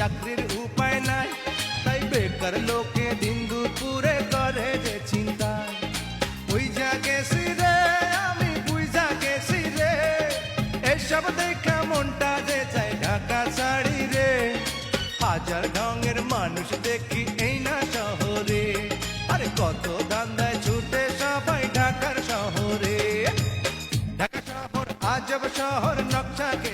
চাকরির উপায় নাই, তাই বেকার লোকে দিন দুপুরে করে যে চিন্তা। ওই যা গেছি রে আমি, বুঝা গেছি রে, এসব দেখা মনটা যে চাই ঢাকা শাড়ি রে। হাজার ঢঙের মানুষ দেখি এই না শহরে, আরে কত ধান্দায় ছুটে সবাই ঢাকার শহরে। ঢাকা শহর আজব শহর, নকশাকে